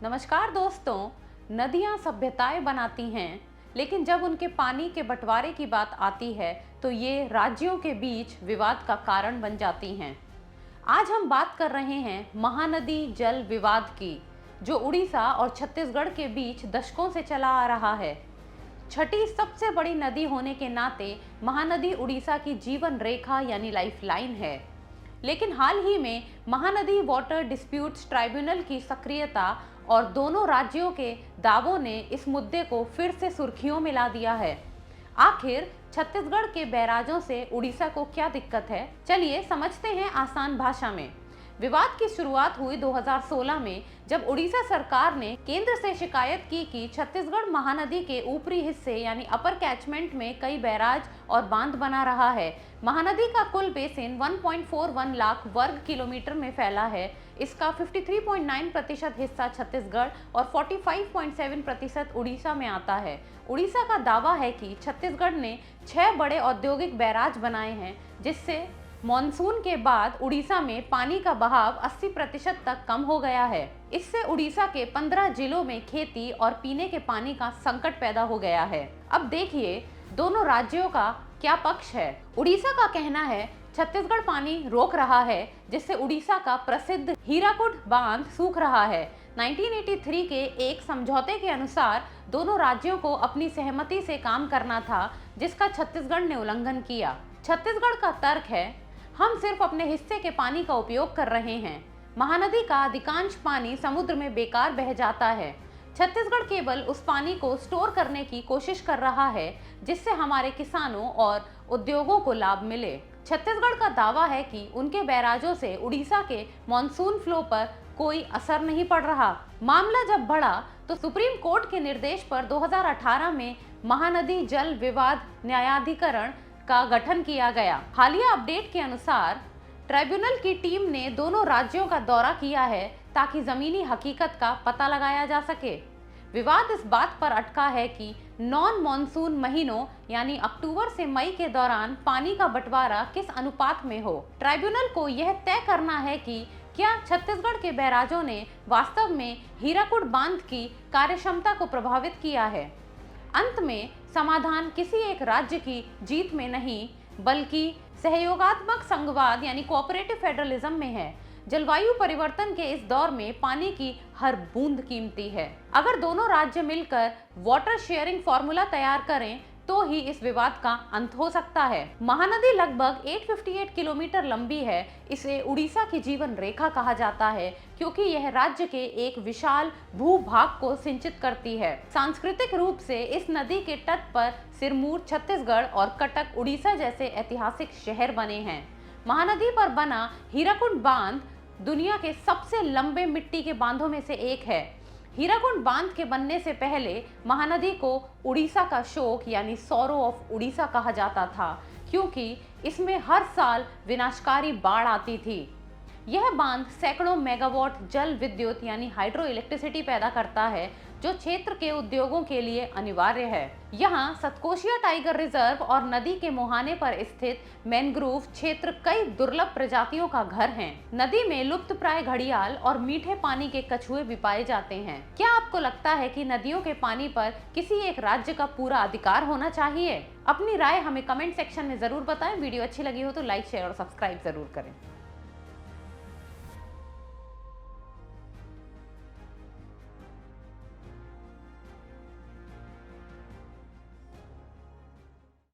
नमस्कार दोस्तों। नदियां सभ्यताएं बनाती हैं, लेकिन जब उनके पानी के बंटवारे की बात आती है तो ये राज्यों के बीच विवाद का कारण बन जाती हैं। आज हम बात कर रहे हैं महानदी जल विवाद की, जो उड़ीसा और छत्तीसगढ़ के बीच दशकों से चला आ रहा है। छठी सबसे बड़ी नदी होने के नाते महानदी उड़ीसा की जीवन रेखा यानी लाइफलाइन है। लेकिन हाल ही में महानदी वाटर डिस्प्यूट्स ट्राइब्यूनल की सक्रियता और दोनों राज्यों के दावों ने इस मुद्दे को फिर से सुर्खियों में ला दिया है। आखिर छत्तीसगढ़ के बैराजों से उड़ीसा को क्या दिक्कत है, चलिए समझते हैं आसान भाषा में। विवाद की शुरुआत हुई 2016 में, जब उड़ीसा सरकार ने केंद्र से शिकायत की कि छत्तीसगढ़ महानदी के ऊपरी हिस्से यानी अपर कैचमेंट में कई बैराज और बांध बना रहा है। महानदी का कुल बेसिन 1.41 लाख वर्ग किलोमीटर में फैला है। इसका 53.9% हिस्सा छत्तीसगढ़ और 45.7% उड़ीसा में आता है। उड़ीसा का दावा है कि छत्तीसगढ़ ने 6 बड़े औद्योगिक बैराज बनाए हैं, जिससे मॉनसून के बाद उड़ीसा में पानी का बहाव 80% तक कम हो गया है। इससे उड़ीसा के 15 जिलों में खेती और पीने के पानी का संकट पैदा हो गया है। अब देखिए दोनों राज्यों का क्या पक्ष है। उड़ीसा का कहना है छत्तीसगढ़ पानी रोक रहा है, जिससे उड़ीसा का प्रसिद्ध हीराकुड बांध सूख रहा है। 1983 के एक समझौते के अनुसार दोनों राज्यों को अपनी सहमति से काम करना था, जिसका छत्तीसगढ़ ने उल्लंघन किया। छत्तीसगढ़ का तर्क है, हम सिर्फ अपने हिस्से के पानी का उपयोग कर रहे हैं। महानदी का अधिकांश पानी समुद्र में बेकार बह जाता है। छत्तीसगढ़ केवल उस पानी को स्टोर करने की कोशिश कर रहा है, जिससे हमारे किसानों और उद्योगों को लाभ मिले। छत्तीसगढ़ का दावा है कि उनके बैराजों से उड़ीसा के मॉनसून फ्लो पर कोई असर नहीं पड़ रहा। मामला जब बढ़ा तो सुप्रीम कोर्ट के निर्देश पर 2018 में महानदी जल विवाद न्यायाधिकरण का गठन किया गया। हालिया अपडेट के अनुसार ट्राइब्यूनल की टीम ने दोनों राज्यों का दौरा किया है, ताकि जमीनी हकीकत का पता लगाया जा सके। विवाद इस बात पर अटका है कि नॉन मॉनसून महीनों यानी अक्टूबर से मई के दौरान पानी का बंटवारा किस अनुपात में हो। ट्राइब्यूनल को यह तय करना है कि क्या छत्तीसगढ़ के बैराजों ने वास्तव में हीराकुड बांध की कार्यक्षमता को प्रभावित किया है। अंत में समाधान किसी एक राज्य की जीत में नहीं, बल्कि सहयोगात्मक संघवाद यानी कोऑपरेटिव फेडरलिज्म में है। जलवायु परिवर्तन के इस दौर में पानी की हर बूंद कीमती है। अगर दोनों राज्य मिलकर वाटर शेयरिंग फॉर्मूला तैयार करें तो ही इस विवाद का अंत हो सकता है। महानदी लगभग 858 किलोमीटर लंबी है। इसे उड़ीसा की जीवन रेखा कहा जाता है, क्योंकि यह राज्य के एक विशाल भूभाग को सिंचित करती है। सांस्कृतिक रूप से इस नदी के तट पर सिरमौर छत्तीसगढ़ और कटक उड़ीसा जैसे ऐतिहासिक शहर बने हैं। महानदी पर बना हीराकुड बांध दुनिया के सबसे लंबे मिट्टी के बांधों में से एक है। हीराकुड बांध के बनने से पहले महानदी को उड़ीसा का शोक यानी सौरो ऑफ उड़ीसा कहा जाता था, क्योंकि इसमें हर साल विनाशकारी बाढ़ आती थी। यह बांध सैकड़ों मेगावाट जल विद्युत यानी हाइड्रो इलेक्ट्रिसिटी पैदा करता है, जो क्षेत्र के उद्योगों के लिए अनिवार्य है। यहाँ सतकोशिया टाइगर रिजर्व और नदी के मुहाने पर स्थित मैंग्रोव क्षेत्र कई दुर्लभ प्रजातियों का घर हैं। नदी में लुप्तप्राय घड़ियाल और मीठे पानी के कछुए भी पाए जाते हैं। क्या आपको लगता है कि नदियों के पानी पर किसी एक राज्य का पूरा अधिकार होना चाहिए? अपनी राय हमें कमेंट सेक्शन में जरूर बताएं। वीडियो अच्छी लगी हो तो लाइक, शेयर और सब्सक्राइब जरूर करें।